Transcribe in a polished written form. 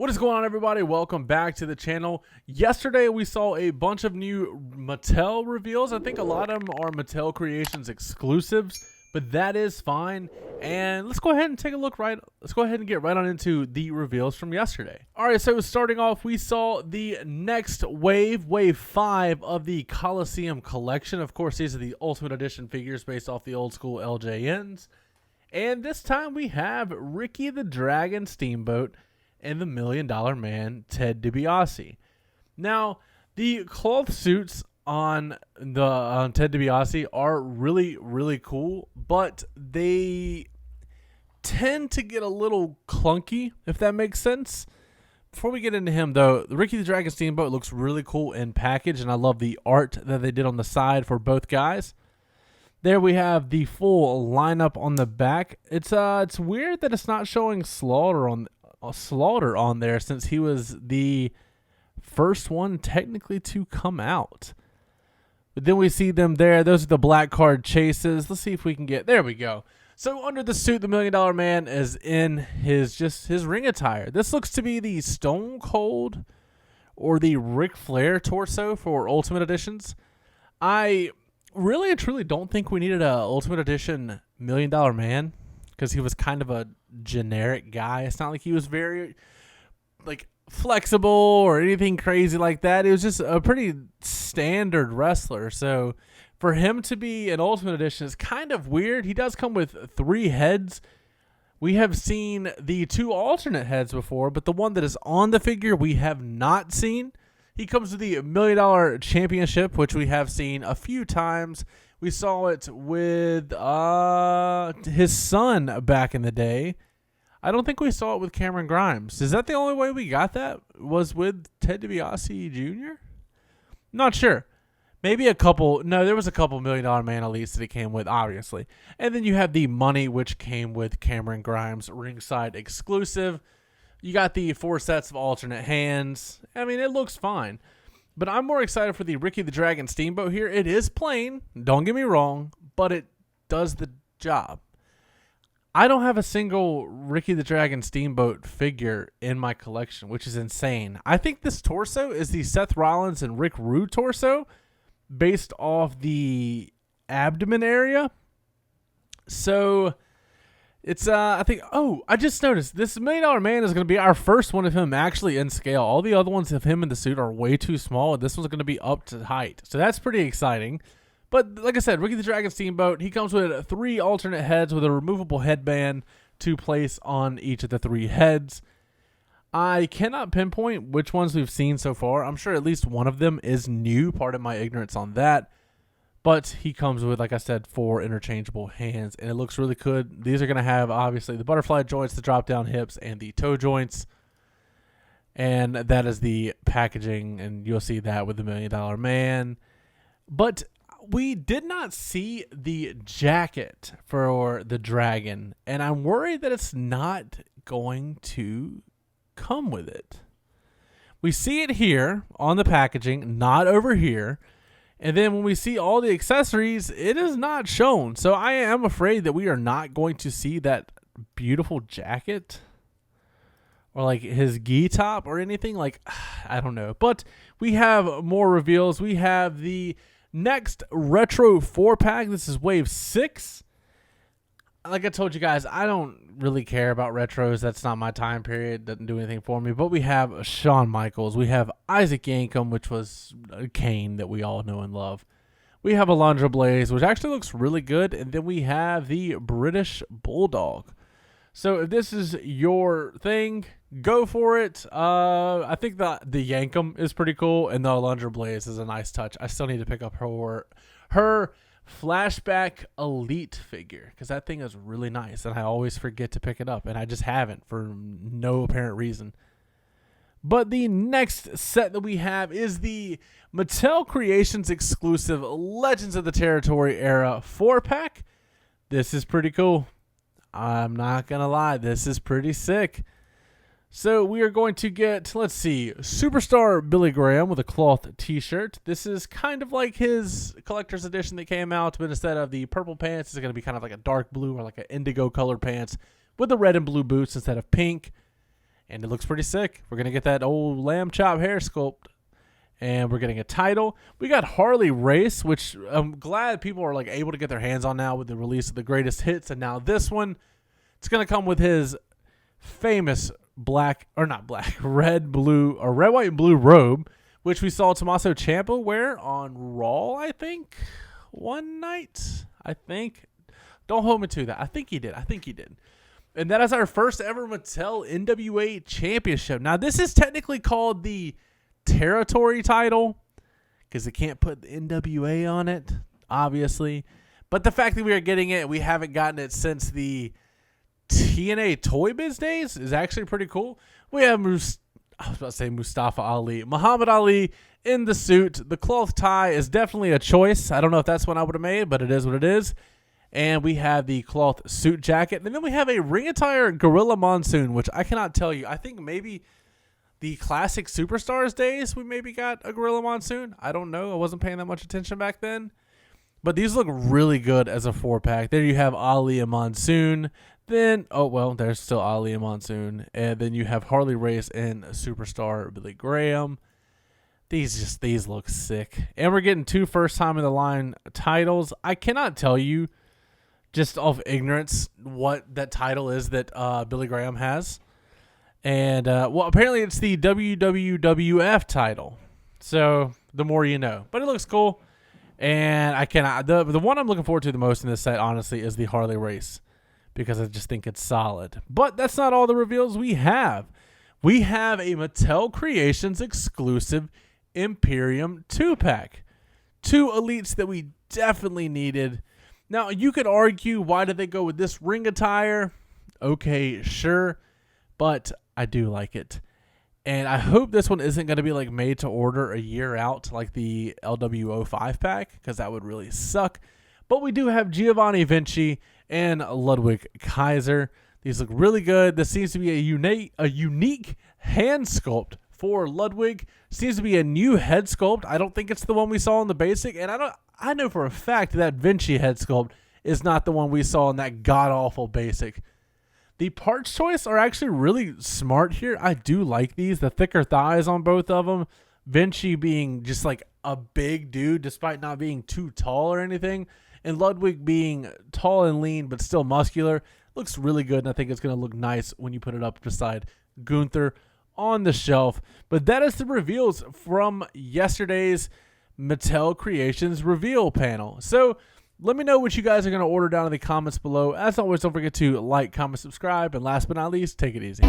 What is going on, everybody? Welcome back to the channel. Yesterday we saw a bunch of new Mattel reveals. I think a lot of them are Mattel Creations exclusives, but that is fine. And let's go ahead and take a look let's go ahead and get right on into the reveals from yesterday. All right, so starting off, we saw the next wave 5 of the Coliseum collection. Of course, these are the Ultimate Edition figures based off the old school LJNs. And this time we have Ricky the Dragon Steamboat and the $1 Million Man, Ted DiBiase. Now, the cloth suits on Ted DiBiase are really, really cool, but they tend to get a little clunky, if that makes sense. Before we get into him, though, the Ricky the Dragon Steamboat looks really cool in package, and I love the art that they did on the side for both guys. There we have the full lineup on the back. It's weird that it's not showing Slaughter on there, since he was the first one technically to come out. But then we see them there. Those are the black card chases. Let's see if we can get, there we go. So under the suit, the $1 Million Man is in his ring attire. This looks to be the Stone Cold or the Ric Flair torso for Ultimate Editions. I really and truly don't think we needed a Ultimate Edition $1 Million Man, because he was kind of a generic guy. It's not like he was very flexible or anything crazy like that. He was just a pretty standard wrestler. So for him to be an Ultimate Edition is kind of weird. He does come with 3 heads. We have seen the 2 alternate heads before, but the one that is on the figure we have not seen. He comes with the $1 Million Championship, which we have seen a few times. We saw it with his son back in the day. I don't think we saw it with Cameron Grimes. Is that the only way we got that? Was with Ted DiBiase Jr.? Not sure. Maybe a couple. No, there was a couple $1 Million Man elites that it came with, obviously. And then you have the money, which came with Cameron Grimes ringside exclusive. You got the 4 sets of alternate hands. I mean, it looks fine. But I'm more excited for the Ricky the Dragon Steamboat here. It is plain, don't get me wrong, but it does the job. I don't have a single Ricky the Dragon Steamboat figure in my collection, which is insane. I think this torso is the Seth Rollins and Rick Rude torso based off the abdomen area. So it's, I think, I just noticed this $1 Million Man is going to be our first one of him actually in scale. All the other ones of him in the suit are way too small, and this one's going to be up to height. So that's pretty exciting. But like I said, Ricky the Dragon Steamboat, he comes with 3 alternate heads with a removable headband to place on each of the 3 heads. I cannot pinpoint which ones we've seen so far. I'm sure at least one of them is new, part of my ignorance on that. But he comes with, like I said, 4 interchangeable hands, and it looks really good. These are going to have, obviously, the butterfly joints, the drop-down hips, and the toe joints. And that is the packaging, and you'll see that with the $1 Million Man. But we did not see the jacket for the dragon, and I'm worried that it's not going to come with it. We see it here on the packaging, not over here. And then when we see all the accessories, it is not shown. So I am afraid that we are not going to see that beautiful jacket or like his gi top or anything. I don't know. But we have more reveals. We have the next Retro 4-pack. This is Wave 6. Like I told you guys, I don't really care about retros. That's not my time period. Doesn't do anything for me. But we have Shawn Michaels. We have Isaac Yankem, which was Kane that we all know and love. We have Alundra Blaze, which actually looks really good. And then we have the British Bulldog. So if this is your thing, go for it. I think the Yankem is pretty cool. And the Alundra Blaze is a nice touch. I still need to pick up her Flashback Elite figure, because that thing is really nice, and I always forget to pick it up, and I just haven't for no apparent reason. But the next set that we have is the Mattel Creations exclusive Legends of the Territory era 4-pack. This is pretty cool. I'm not gonna lie, this is pretty sick. So we are going to get, let's see, Superstar Billy Graham with a cloth t-shirt. This is kind of like his collector's edition that came out, but instead of the purple pants, it's going to be kind of like a dark blue or like an indigo colored pants with the red and blue boots instead of pink. and it looks pretty sick. We're going to get that old lamb chop hair sculpt, and we're getting a title. We got Harley Race, which I'm glad people are like able to get their hands on now with the release of the greatest hits, and now this one, it's going to come with his famous red, white, and blue robe, which we saw Tommaso Ciampa wear on Raw, I think, one night. Don't hold me to that. I think he did. And that is our first ever Mattel NWA Championship. Now, this is technically called the territory title because they can't put the NWA on it, obviously. But the fact that we are getting it, we haven't gotten it since the TNA Toy Biz days, is actually pretty cool. We have Mustafa Ali, Muhammad Ali in the suit. The cloth tie is definitely a choice. I don't know if that's one I would have made, but it is what it is. And we have the cloth suit jacket. And then we have a ring attire Gorilla Monsoon, which I cannot tell you. I think maybe the classic Superstars days, we maybe got a Gorilla Monsoon. I don't know. I wasn't paying that much attention back then. But these look really good as a 4-pack. There you have Ali and Monsoon. Then, there's still Ali and Monsoon. And then you have Harley Race and Superstar Billy Graham. These look sick. And we're getting 2 first time in the line titles. I cannot tell you, just off ignorance, what that title is that Billy Graham has. And, apparently it's the WWF title. So, the more you know. But it looks cool. And the one I'm looking forward to the most in this set, honestly, is the Harley Race. Because I just think it's solid. But that's not all the reveals we have. We have a Mattel Creations exclusive Imperium 2-pack. 2 elites that we definitely needed. Now, you could argue, why did they go with this ring attire? Okay, sure. But I do like it. And I hope this one isn't going to be like made to order a year out like the LWO 5-pack, because that would really suck. But we do have Giovanni Vinci and Ludwig Kaiser. These look really good. This seems to be a unique hand sculpt for Ludwig. Seems to be a new head sculpt. I don't think it's the one we saw in the basic, and I know for a fact that Vinci head sculpt is not the one we saw in that god-awful basic. The parts choice are actually really smart here. I do like these. The thicker thighs on both of them. Vinci being just like a big dude despite not being too tall or anything. And Ludwig being tall and lean but still muscular. Looks really good, and I think it's going to look nice when you put it up beside Gunther on the shelf. But that is the reveals from yesterday's Mattel Creations reveal panel. So let me know what you guys are going to order down in the comments below. As always, don't forget to like, comment, subscribe, and last but not least, take it easy.